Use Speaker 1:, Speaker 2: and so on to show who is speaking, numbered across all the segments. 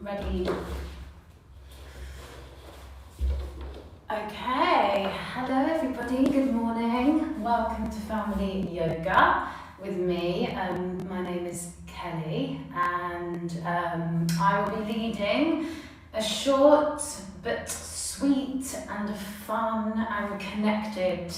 Speaker 1: Ready? Okay, hello everybody, good morning. Welcome to Family Yoga with me. My name is Kelly and I will be leading a short but sweet and fun and connected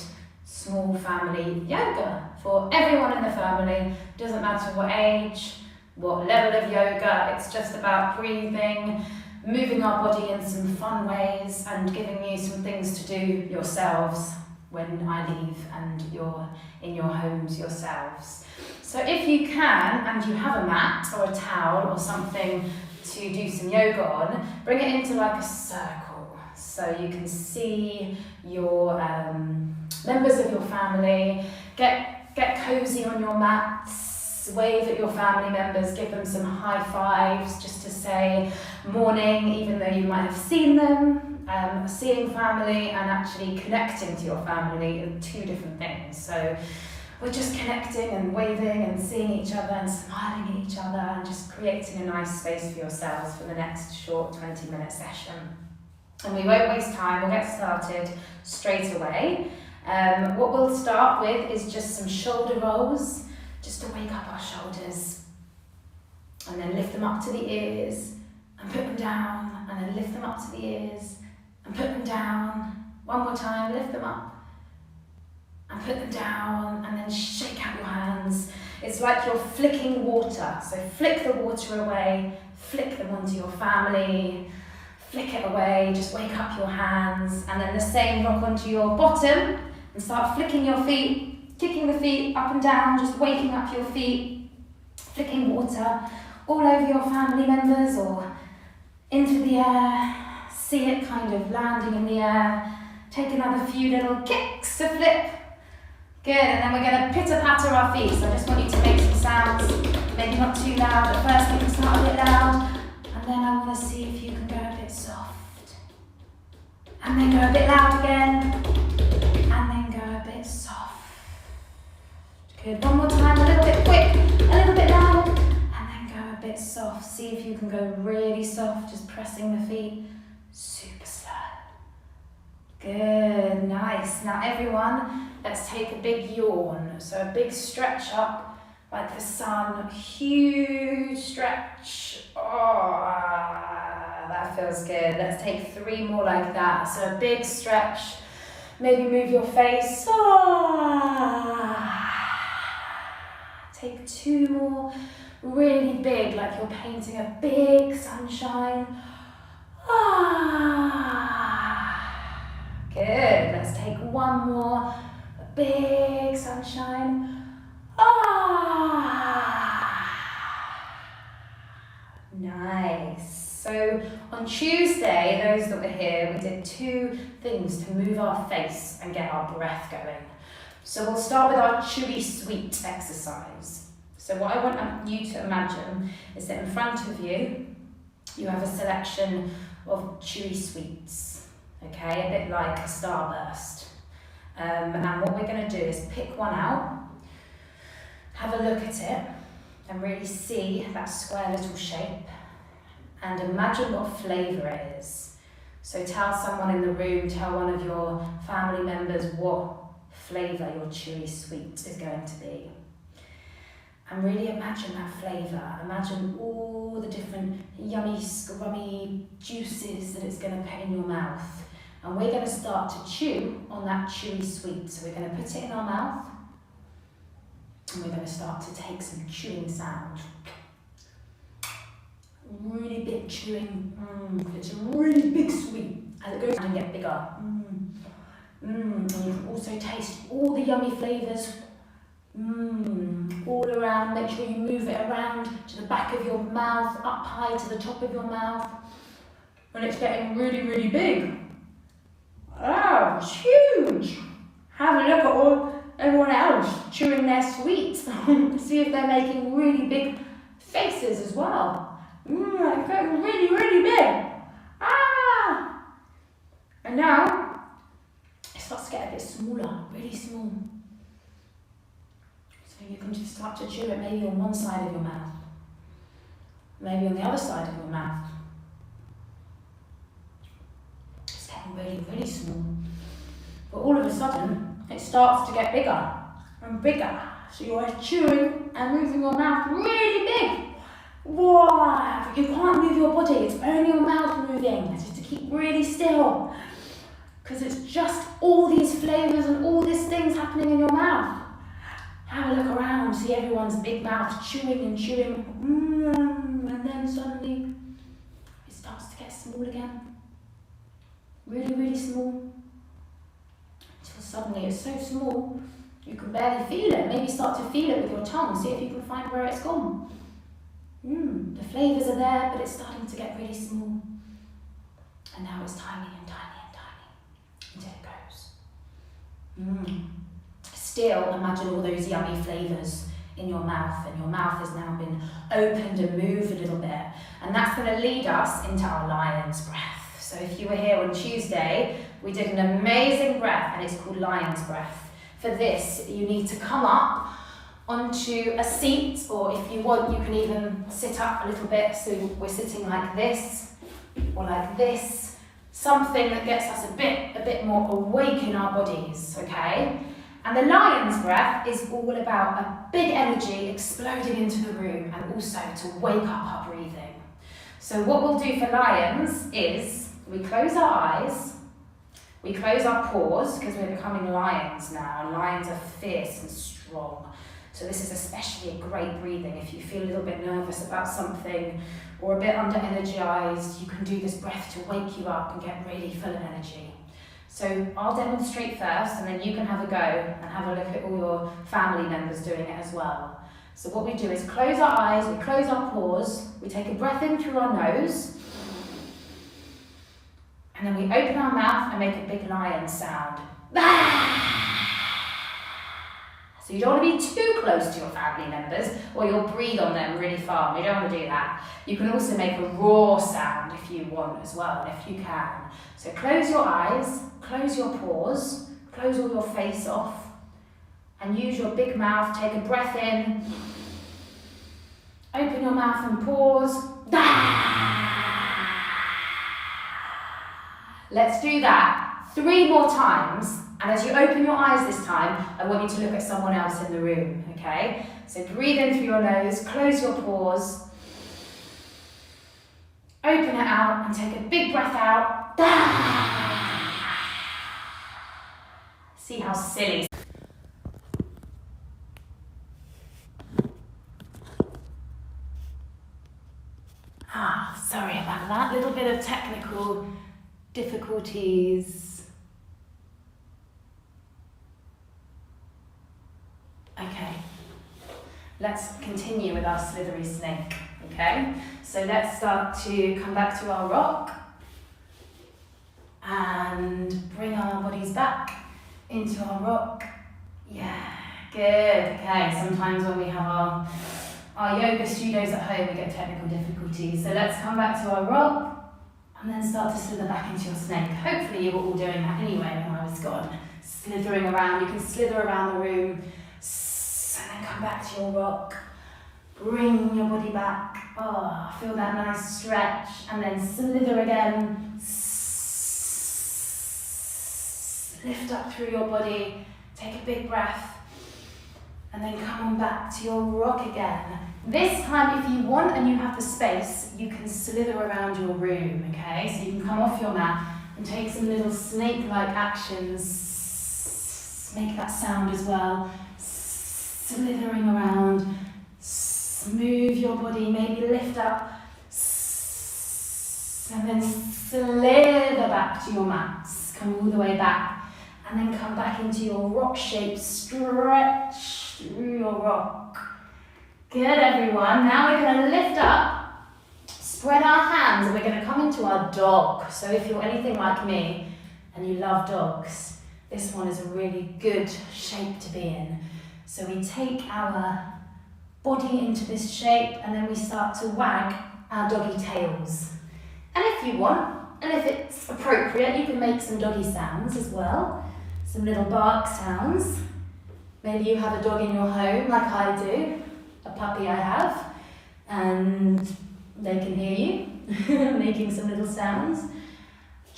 Speaker 1: small family yoga for everyone in the family. Doesn't matter what age, what level of yoga, it's just about breathing, moving our body in some fun ways and giving you some things to do yourselves when I leave and you're in your homes yourselves. So if you can and you have a mat or a towel or something to do some yoga on, bring it into like a circle so you can see your members of your family. Get cozy on your mats. Wave at your family members, give them some high fives just to say morning, even though you might have seen them. Seeing family and actually connecting to your family are two different things. So we're just connecting and waving and seeing each other and smiling at each other and just creating a nice space for yourselves for the next short 20-minute session. And we won't waste time, we'll get started straight away. What we'll start with is just some shoulder rolls, just to wake up our shoulders, and then lift them up to the ears and put them down, and then lift them up to the ears and put them down. One more time, lift them up and put them down, and then shake out your hands. It's like you're flicking water, so flick the water away, flick them onto your family, flick it away, just wake up your hands, and then the same, rock onto your bottom and start flicking your feet, kicking the feet up and down, just waking up your feet, flicking water all over your family members or into the air. See it kind of landing in the air. Take another few little kicks to flip. Good, and then we're going to pitter-patter our feet. So I just want you to make some sounds, maybe not too loud. At first we can start a bit loud, and then I want to see if you can go a bit soft. And then go a bit loud again, and then go a bit soft. Good, one more time, a little bit quick, a little bit loud, and then go a bit soft. See if you can go really soft, just pressing the feet, super slow. Good, nice. Now everyone, let's take a big yawn. So a big stretch up, like the sun, huge stretch. Oh, that feels good. Let's take 3 more like that. So a big stretch, maybe move your face. Take 2 more, really big, like you're painting a big sunshine. Good, let's take 1 more, a big sunshine. Nice. So on Tuesday, those that were here, we did 2 things to move our face and get our breath going. So we'll start with our Chewy sweet exercise. So what I want you to imagine is that in front of you, you have a selection of Chewy sweets, okay, a bit like a starburst. And what we're going to do is pick one out, have a look at it, and really see that square little shape, and imagine what flavour it is. So tell someone in the room, tell one of your family members what flavour your Chewy sweet is going to be. And really imagine that flavour. Imagine all the different yummy, scrummy juices that it's going to put in your mouth. And we're going to start to chew on that Chewy sweet. So we're going to put it in our mouth, and we're going to start to take some chewing sound. Really big chewing. It's a really big sweet. As it goes down and get bigger. And you can also taste all the yummy flavours all around. Make sure you move it around to the back of your mouth, up high to the top of your mouth. When it's getting really, really big. Oh, it's huge! Have a look at everyone else chewing their sweets. See if they're making really big faces as well. It's getting really, really big. And now, it starts to get a bit smaller, really small. So you can just start to chew it maybe on one side of your mouth, maybe on the other side of your mouth. getting really, really small. But all of a sudden, it starts to get bigger and bigger. So you're chewing and moving your mouth really big. Wow, you can't move your body, it's only your mouth moving. Just to keep really still. Because it's just all these flavours and all these things happening in your mouth. Have a look around, see everyone's big mouth chewing and chewing. And then suddenly, it starts to get small again. Really, really small. Until suddenly it's so small, you can barely feel it. Maybe start to feel it with your tongue. See if you can find where it's gone. The flavours are there, but it's starting to get really small. And now it's tiny and tiny and tiny until it goes. Still, imagine all those yummy flavours in your mouth, and your mouth has now been opened and moved a little bit. And that's going to lead us into our lion's breath. So if you were here on Tuesday, we did an amazing breath, and it's called lion's breath. For this, you need to come up onto a seat, or if you want, you can even sit up a little bit. So we're sitting like this, or like this. Something that gets us a bit more awake in our bodies, okay? And the lion's breath is all about a big energy exploding into the room, and also to wake up our breathing. So what we'll do for lions is we close our eyes, we close our paws, because we're becoming lions now, and lions are fierce and strong. So this is especially a great breathing. If you feel a little bit nervous about something or a bit under-energized, you can do this breath to wake you up and get really full of energy. So I'll demonstrate first, and then you can have a go and have a look at all your family members doing it as well. So what we do is close our eyes, we close our paws, we take a breath in through our nose, and then we open our mouth and make a big lion sound. So you don't want to be too close to your family members, or you'll breathe on them really far. We don't want to do that. You can also make a roar sound if you want as well, if you can. So close your eyes, close your paws, close all your face off, and use your big mouth. Take a breath in, open your mouth and pause. Let's do that 3 more times. And as you open your eyes this time, I want you to look at someone else in the room, okay? So breathe in through your nose, close your pores, open it out, and take a big breath out. See how silly. Sorry about that. Little bit of technical difficulties. Okay, let's continue with our slithery snake, okay? So let's start to come back to our rock and bring our bodies back into our rock. Yeah, good, okay. Sometimes when we have our yoga studios at home, we get technical difficulties. So let's come back to our rock and then start to slither back into your snake. Hopefully you were all doing that anyway when I was gone. Slithering around, you can slither around the room, and then come back to your rock. Bring your body back. Oh, feel that nice stretch. And then slither again. Lift up through your body. Take a big breath. And then come on back to your rock again. This time, if you want and you have the space, you can slither around your room, okay? So you can come off your mat and take some little snake-like actions. Make that sound as well. Slithering around, move your body, maybe lift up, and then slither back to your mats. Come all the way back, and then come back into your rock shape, stretch through your rock. Good, everyone. Now we're going to lift up, spread our hands, and we're going to come into our dog. So if you're anything like me, and you love dogs, this one is a really good shape to be in. So we take our body into this shape, and then we start to wag our doggy tails. And if you want, and if it's appropriate, you can make some doggy sounds as well. Some little bark sounds. Maybe you have a dog in your home, like I do, a puppy I have, and they can hear you making some little sounds.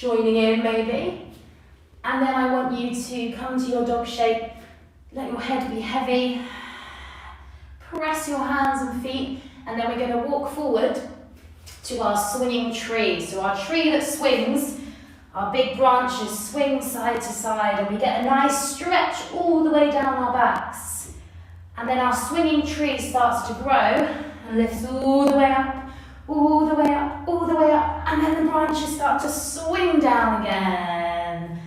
Speaker 1: joining in maybe. And then I want you to come to your dog shape, let your head be heavy, press your hands and feet, and then we're going to walk forward to our swinging tree. So our tree that swings, our big branches swing side to side, and we get a nice stretch all the way down our backs. And then our swinging tree starts to grow and lifts all the way up, all the way up, all the way up, and then the branches start to swing down again.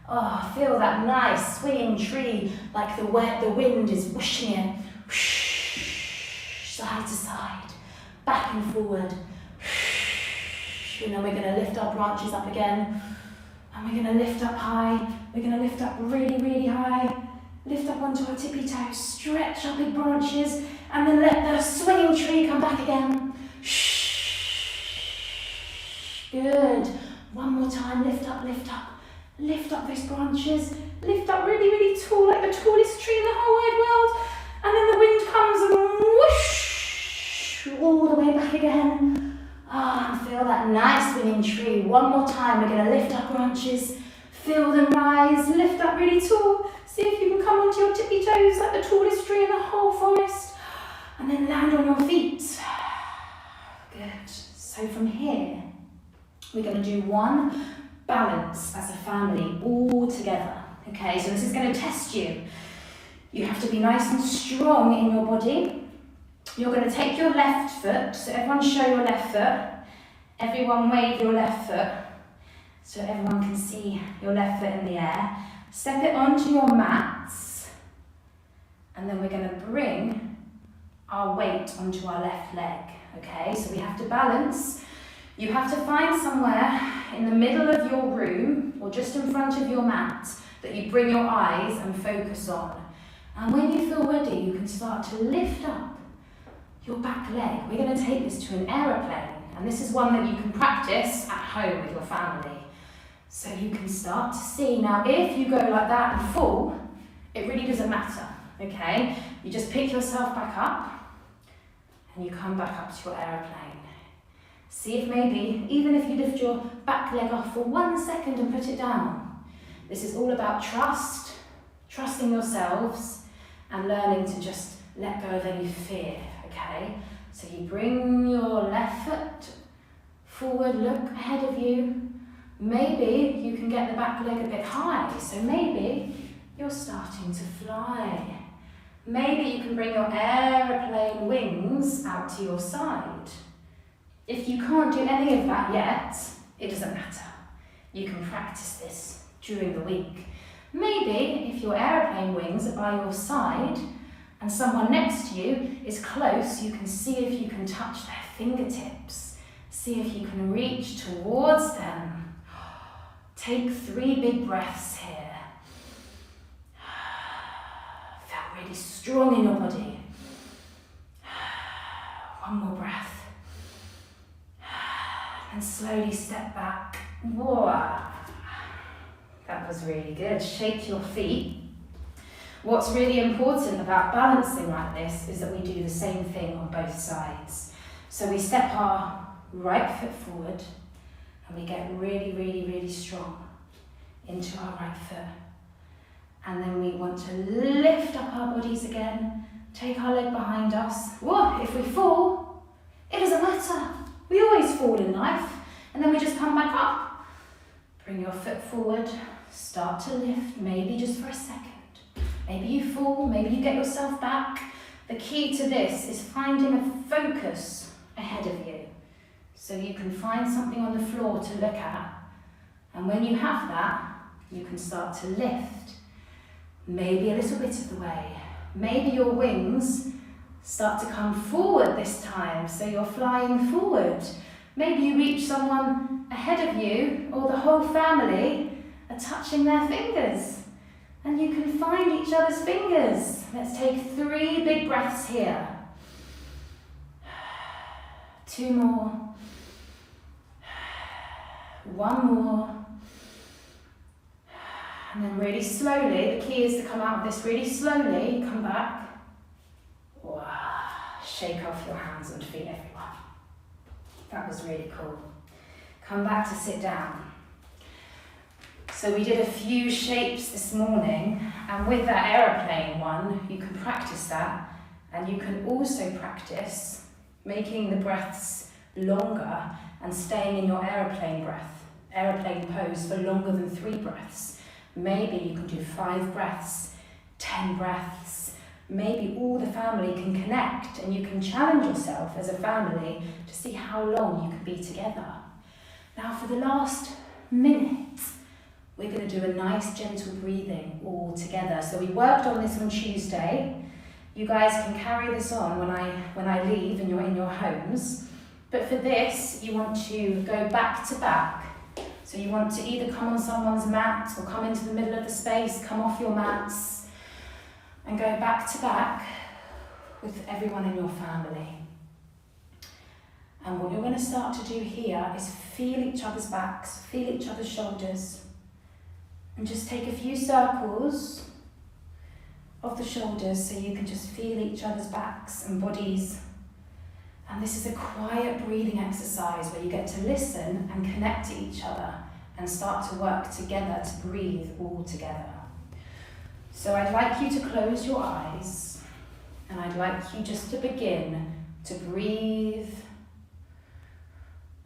Speaker 1: Oh, feel that nice swinging tree, like the wind is whooshing it, whoosh, side to side, back and forward. And then we're going to lift our branches up again, and we're going to lift up high. We're going to lift up really, really high. Lift up onto our tippy toes, stretch our big branches, and then let the swinging tree come back again. Good. One more time, lift up, lift up. Lift up those branches, lift up really, really tall, like the tallest tree in the whole wide world. And then the wind comes and whoosh, all the way back again. Ah, and feel that nice swinging tree. One more time, we're going to lift up branches, feel them rise, lift up really tall. See if you can come onto your tippy toes like the tallest tree in the whole forest. And then land on your feet. Good. So from here, we're going to do one balance as a family all together. Okay, so this is going to test you. You have to be nice and strong in your body. You're going to take your left foot, so everyone show your left foot. Everyone wave your left foot so everyone can see your left foot in the air. Step it onto your mats, and then we're going to bring our weight onto our left leg. Okay, so we have to balance. You have to find somewhere in the middle of your room or just in front of your mat that you bring your eyes and focus on. And when you feel ready, you can start to lift up your back leg. We're going to take this to an aeroplane, and this is one that you can practice at home with your family. So you can start to see. Now, if you go like that and fall, it really doesn't matter, okay? You just pick yourself back up and you come back up to your aeroplane. See if maybe, even if you lift your back leg off for 1 second and put it down. This is all about trust, trusting yourselves, and learning to just let go of any fear, okay? So you bring your left foot forward, look ahead of you. Maybe you can get the back leg a bit high, so maybe you're starting to fly. Maybe you can bring your aeroplane wings out to your side. If you can't do any of that yet, it doesn't matter. You can practice this during the week. Maybe if your aeroplane wings are by your side and someone next to you is close, you can see if you can touch their fingertips. See if you can reach towards them. Take 3 big breaths here. Feel really strong in your body. One more breath. And slowly step back. Whoa. That was really good. Shake your feet. What's really important about balancing like this is that we do the same thing on both sides. So we step our right foot forward and we get really, really, really strong into our right foot. And then we want to lift up our bodies again, take our leg behind us. Whoa, if we fall, it doesn't matter. We always fall in life, and then we just come back up. Bring your foot forward, start to lift, maybe just for a second. Maybe you fall, maybe you get yourself back. The key to this is finding a focus ahead of you. So you can find something on the floor to look at. And when you have that, you can start to lift. Maybe a little bit of the way. Maybe your wings start to come forward this time, so you're flying forward. Maybe you reach someone ahead of you, or the whole family are touching their fingers. And you can find each other's fingers. Let's take 3 big breaths here. 2 more. 1 more. And then really slowly, the key is to come out of this really slowly, come back. Wow. Shake off your hands and feet, everyone. That was really cool. Come back to sit down. So we did a few shapes this morning, and with that aeroplane one, you can practice that, and you can also practice making the breaths longer and staying in your aeroplane pose for longer than 3 breaths. Maybe you can do 5 breaths, 10 breaths. Maybe all the family can connect, and you can challenge yourself as a family to see how long you can be together. Now for the last minute, we're going to do a nice gentle breathing all together. So we worked on this on Tuesday. You guys can carry this on when I leave and you're in your homes. But for this, you want to go back to back. So you want to either come on someone's mat or come into the middle of the space, come off your mats, and go back to back with everyone in your family. And what you're going to start to do here is feel each other's backs, feel each other's shoulders, and just take a few circles of the shoulders so you can just feel each other's backs and bodies. And this is a quiet breathing exercise where you get to listen and connect to each other and start to work together to breathe all together. So I'd like you to close your eyes, and I'd like you just to begin to breathe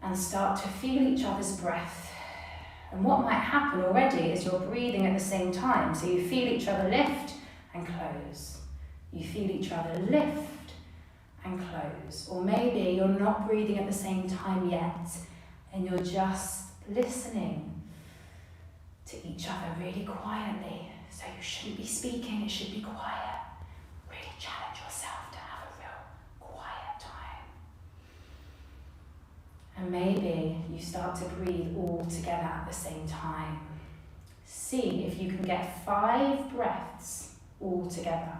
Speaker 1: and start to feel each other's breath. And what might happen already is you're breathing at the same time. So you feel each other lift and close. You feel each other lift and close. Or maybe you're not breathing at the same time yet, and you're just listening to each other really quietly. So you shouldn't be speaking, it should be quiet. Really challenge yourself to have a real quiet time. And maybe you start to breathe all together at the same time. See if you can get 5 breaths all together.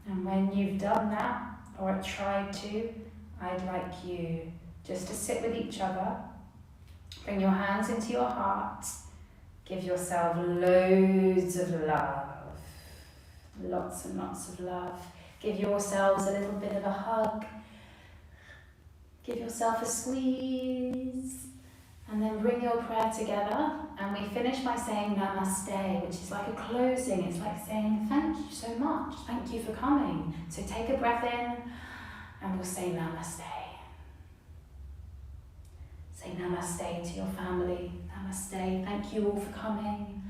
Speaker 1: And when you've done that, or tried to, I'd like you just to sit with each other, bring your hands into your heart, give yourself loads of love, lots and lots of love. Give yourselves a little bit of a hug, give yourself a squeeze, and then bring your prayer together. And we finish by saying namaste, which is like a closing. It's like saying thank you so much. Thank you for coming. So take a breath in and we'll say namaste. Say namaste to your family. Namaste. Thank you all for coming.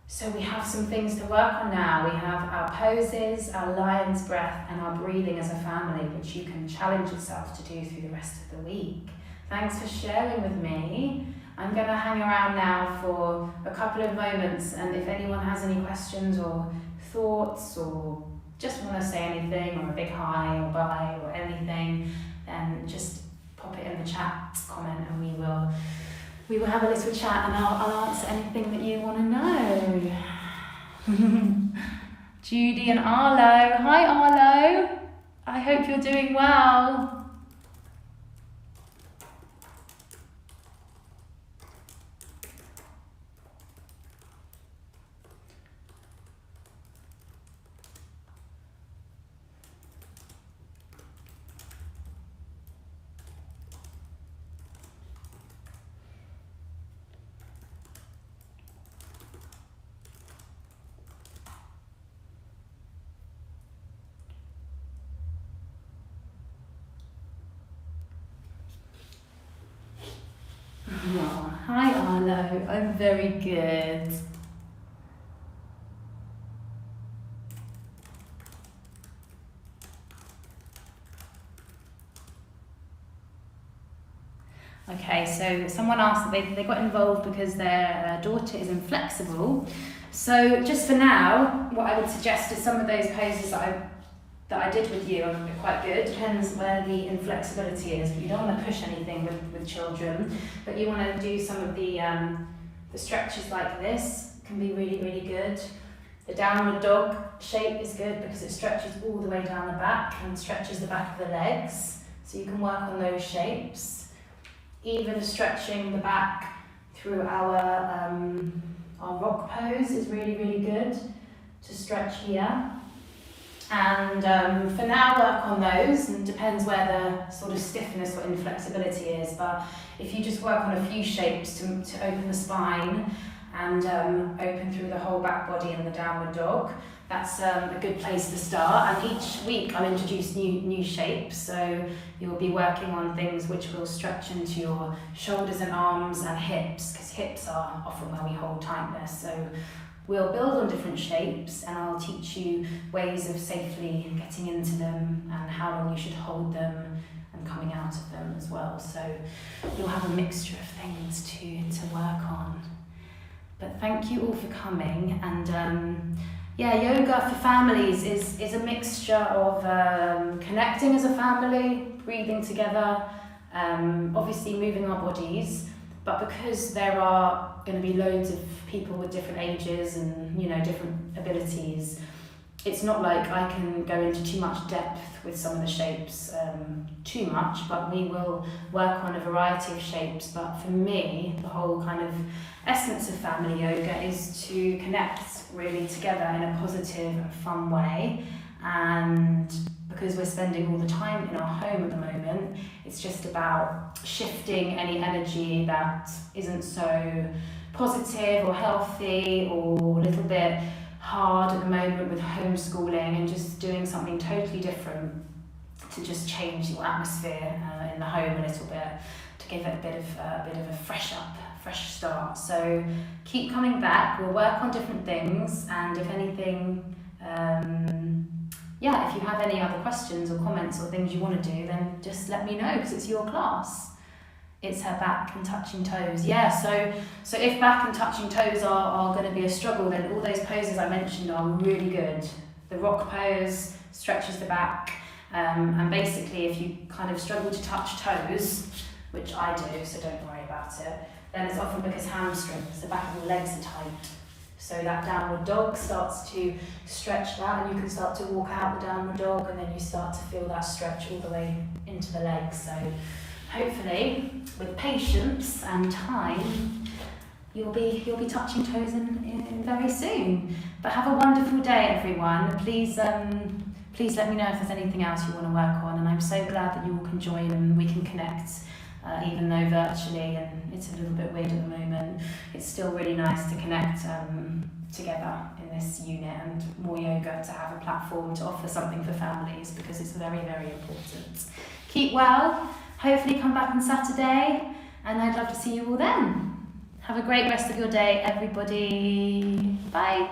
Speaker 1: So we have some things to work on now. We have our poses, our lion's breath, and our breathing as a family, which you can challenge yourself to do through the rest of the week. Thanks for sharing with me. I'm going to hang around now for a couple of moments, and if anyone has any questions or thoughts or just want to say anything or a big hi or bye or anything, then just pop it in the chat comment and we will have a little chat, and I'll answer anything that you want to know. Judy and Arlo. Hi Arlo. I hope you're doing well. Oh, hi Arlo, I'm very good. Okay, so someone asked that they got involved because their daughter is inflexible. So just for now, what I would suggest is some of those poses that that I did with you are quite good. Depends where the inflexibility is. But you don't want to push anything with children, but you want to do some of the stretches like this. Can be really, really good. The downward dog shape is good because it stretches all the way down the back and stretches the back of the legs. So you can work on those shapes. Even stretching the back through our rock pose is really, really good to stretch here. And for now, work on those, and it depends where the sort of stiffness or inflexibility is. But if you just work on a few shapes to open the spine and open through the whole back body in the downward dog, that's a good place to start. And each week I'll introduce new shapes, so you'll be working on things which will stretch into your shoulders and arms and hips, because hips are often where we hold tightness. So we'll build on different shapes, and I'll teach you ways of safely getting into them and how long you should hold them and coming out of them as well. So you'll have a mixture of things to work on. But thank you all for coming. And yoga for families is a mixture of connecting as a family, breathing together, obviously moving our bodies, but because there are going to be loads of people with different ages and different abilities, it's not like I can go into too much depth with some of the shapes too much, but we will work on a variety of shapes. But for me, the whole kind of essence of family yoga is to connect really together in a positive and fun way. And because we're spending all the time in our home at the moment, it's just about shifting any energy that isn't so positive or healthy or a little bit hard at the moment with homeschooling, and just doing something totally different to just change your atmosphere in the home a little bit, to give it a bit of a fresh start. So keep coming back. We'll work on different things, and if anything, if you have any other questions or comments or things you want to do, then just let me know, because it's your class. It's her back and touching toes. Yeah, so if back and touching toes are going to be a struggle, then all those poses I mentioned are really good. The rock pose stretches the back, and basically if you kind of struggle to touch toes, which I do, so don't worry about it, then it's often because hamstrings, the back of the legs are tight. So that downward dog starts to stretch that, and you can start to walk out the downward dog, and then you start to feel that stretch all the way into the legs. So hopefully, with patience and time, you'll be touching toes in very soon. But have a wonderful day, everyone. Please let me know if there's anything else you want to work on. And I'm so glad that you all can join and we can connect, even though virtually, and it's a little bit weird at the moment. It's still really nice to connect together in this unit, and MoreYoga to have a platform to offer something for families, because it's very, very important. Keep well. Hopefully come back on Saturday, and I'd love to see you all then. Have a great rest of your day, everybody. Bye.